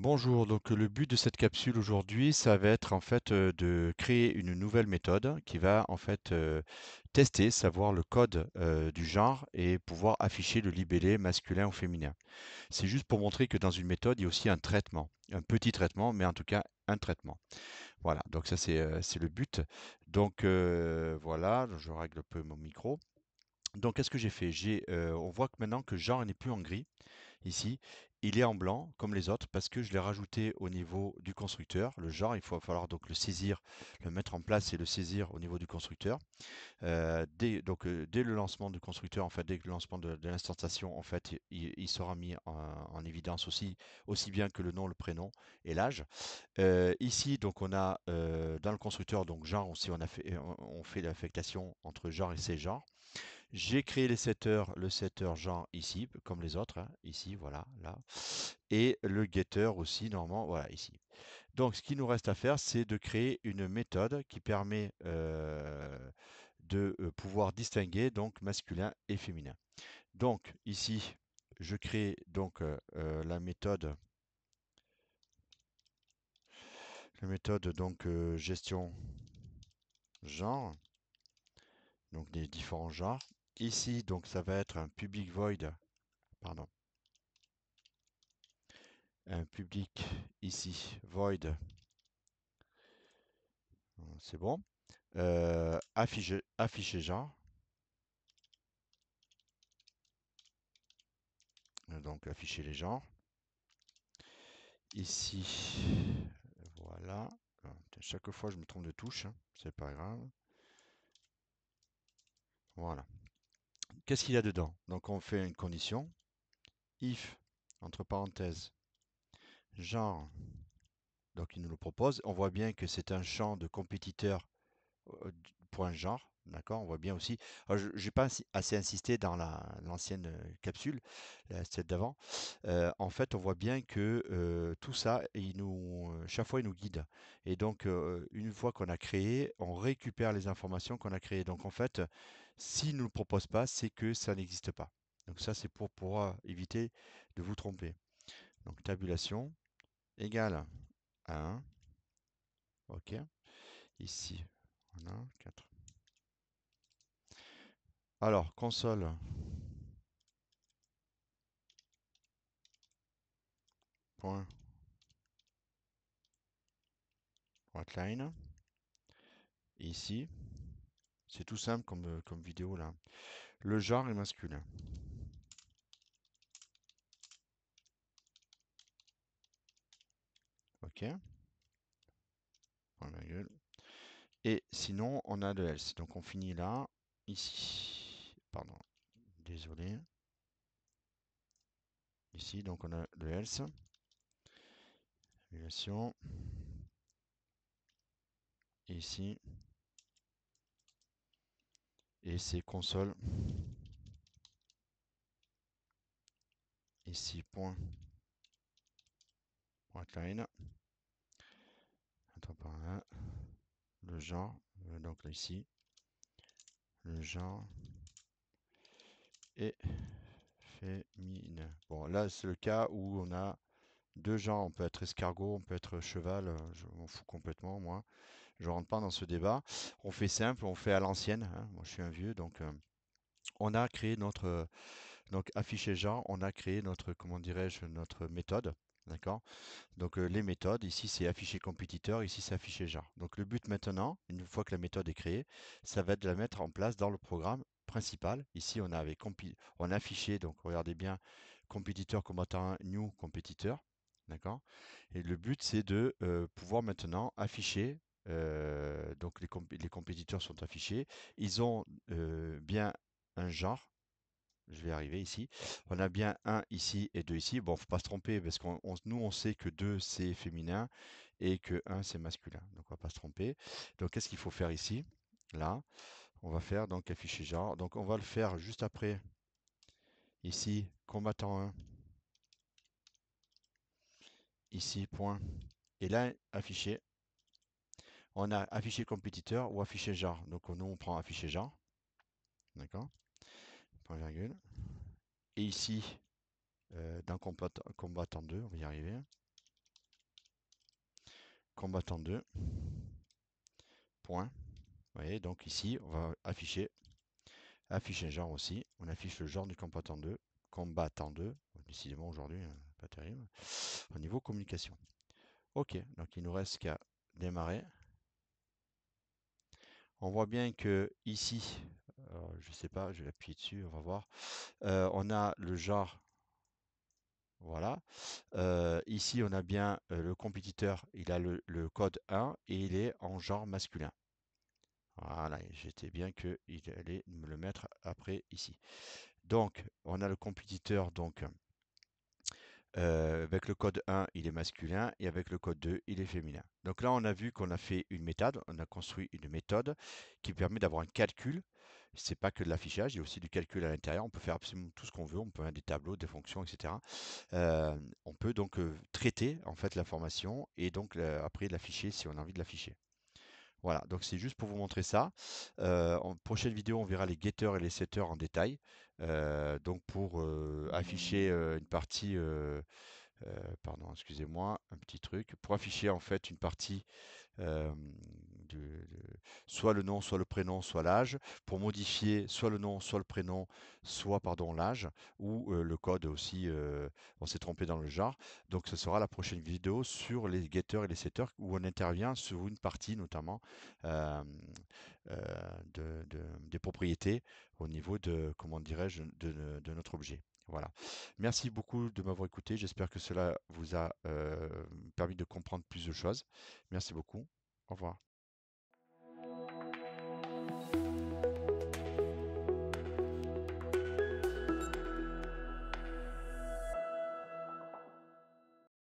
Bonjour, donc le but de cette capsule aujourd'hui, ça va être en fait de créer une nouvelle méthode qui va en fait tester, savoir le code du genre et pouvoir afficher le libellé masculin ou féminin. C'est juste pour montrer que dans une méthode, il y a aussi un traitement, un petit traitement, mais en tout cas un traitement. Voilà, donc ça c'est le but. Donc voilà, je règle un peu mon micro. Donc qu'est-ce que j'ai fait? On voit que maintenant que genre n'est plus en gris. Ici, il est en blanc comme les autres parce que je l'ai rajouté au niveau du constructeur. Le genre, il faut falloir donc le saisir, le mettre en place et le saisir au niveau du constructeur. Dès le lancement du constructeur, en fait, dès le lancement de l'instantation, en fait, il sera mis en évidence aussi bien que le nom, le prénom et l'âge. Ici, donc, on a dans le constructeur, donc genre aussi, on fait l'affectation entre genre et ces genres. J'ai créé le setter genre ici, comme les autres, hein, ici, voilà, là. Et le getter aussi, normalement, voilà, ici. Donc, ce qu'il nous reste à faire, c'est de créer une méthode qui permet de pouvoir distinguer donc masculin et féminin. Donc, ici, je crée donc la méthode donc gestion genre, donc des différents genres. Ici, donc, ça va être un public void, pardon, un public ici void, c'est bon. Afficher genre, donc afficher les genres. Ici, voilà. Chaque fois je me trompe de touche, hein, c'est pas grave. Voilà. Qu'est-ce qu'il y a dedans? Donc on fait une condition. If, entre parenthèses, genre, donc il nous le propose. On voit bien que c'est un champ de compétiteur point genre, d'accord? On voit bien aussi. Alors, je n'ai pas assez insisté dans l'ancienne capsule, celle d'avant. En fait, on voit bien que tout ça, chaque fois, il nous guide. Et donc, une fois qu'on a créé, on récupère les informations qu'on a créées. Donc, en fait, s'il ne nous le propose pas, c'est que ça n'existe pas. Donc, ça, c'est pour pouvoir éviter de vous tromper. Donc, tabulation égale à 1. OK. Ici, voilà, 4. Alors, console. Point outline. Ici, c'est tout simple comme vidéo là. Le genre est masculin. OK. Point virgule. Et sinon, on a le else. Donc on finit là. Ici. Pardon. Désolé. Ici, donc on a le else. Relation. Ici. Et c'est console. Ici, point outline. Attends par là. Le genre. Donc là, ici. Le genre est féminin. Bon, là, c'est le cas où on a deux genres. On peut être escargot, on peut être cheval. Je m'en fous complètement, moi. Je rentre pas dans ce débat. On fait simple, on fait à l'ancienne, hein. Moi, je suis un vieux, donc on a créé donc afficher genre, on a créé notre, comment dirais-je, notre méthode. D'accord? Donc les méthodes, ici c'est afficher compétiteur, ici c'est afficher genre. Donc le but maintenant, une fois que la méthode est créée, ça va être de la mettre en place dans le programme principal. Ici on a affiché, donc regardez bien, compétiteur combattant 1, new compétiteur. D'accord? Et le but c'est de pouvoir maintenant afficher. Donc les compétiteurs sont affichés. Ils ont bien un genre. Je vais arriver ici. On a bien un ici et 2 ici. Bon, faut pas se tromper parce nous, on sait que 2 c'est féminin et que un c'est masculin. Donc, on va pas se tromper. Donc, qu'est-ce qu'il faut faire ici? Là, on va faire donc afficher genre. Donc, on va le faire juste après. Ici, combattant 1. Ici, point. Et là, afficher. On a affiché compétiteur ou affiché genre. Donc, nous, on prend afficher genre. D'accord? Point virgule. Et ici, dans combattant 2, on va y arriver. combattant 2, point. Vous voyez, donc ici, on va afficher un genre aussi. On affiche le genre du combattant 2. Combattant 2. Décidément aujourd'hui, pas terrible. Au niveau communication. Ok, donc il nous reste qu'à démarrer. On voit bien que ici, je sais pas, je vais appuyer dessus, on va voir. On a le genre, voilà. Ici, on a bien le compétiteur, il a le code 1 et il est en genre masculin. Voilà, j'étais bien qu'il allait me le mettre après ici. Donc, on a le compétiteur, donc avec le code 1, il est masculin et avec le code 2, il est féminin. Donc là, on a vu qu'on a fait une méthode, on a construit une méthode qui permet d'avoir un calcul. C'est pas que de l'affichage, il y a aussi du calcul à l'intérieur. On peut faire absolument tout ce qu'on veut. On peut avoir des tableaux, des fonctions, etc. On peut donc traiter en fait l'information et donc après l'afficher si on a envie de l'afficher. Voilà, donc c'est juste pour vous montrer ça. En prochaine vidéo, on verra les getters et les setters en détail. Donc pour afficher une partie, pardon, excusez-moi, un petit truc, pour afficher en fait une partie euh, soit le nom, soit le prénom, soit l'âge, pour modifier soit le nom, soit le prénom, soit pardon l'âge, ou le code aussi, on s'est trompé dans le genre. Donc ce sera la prochaine vidéo sur les getters et les setters où on intervient sur une partie notamment euh, des propriétés au niveau de, comment dirais-je, de notre objet. Voilà. Merci beaucoup de m'avoir écouté. J'espère que cela vous a permis de comprendre plus de choses. Merci beaucoup. Au revoir.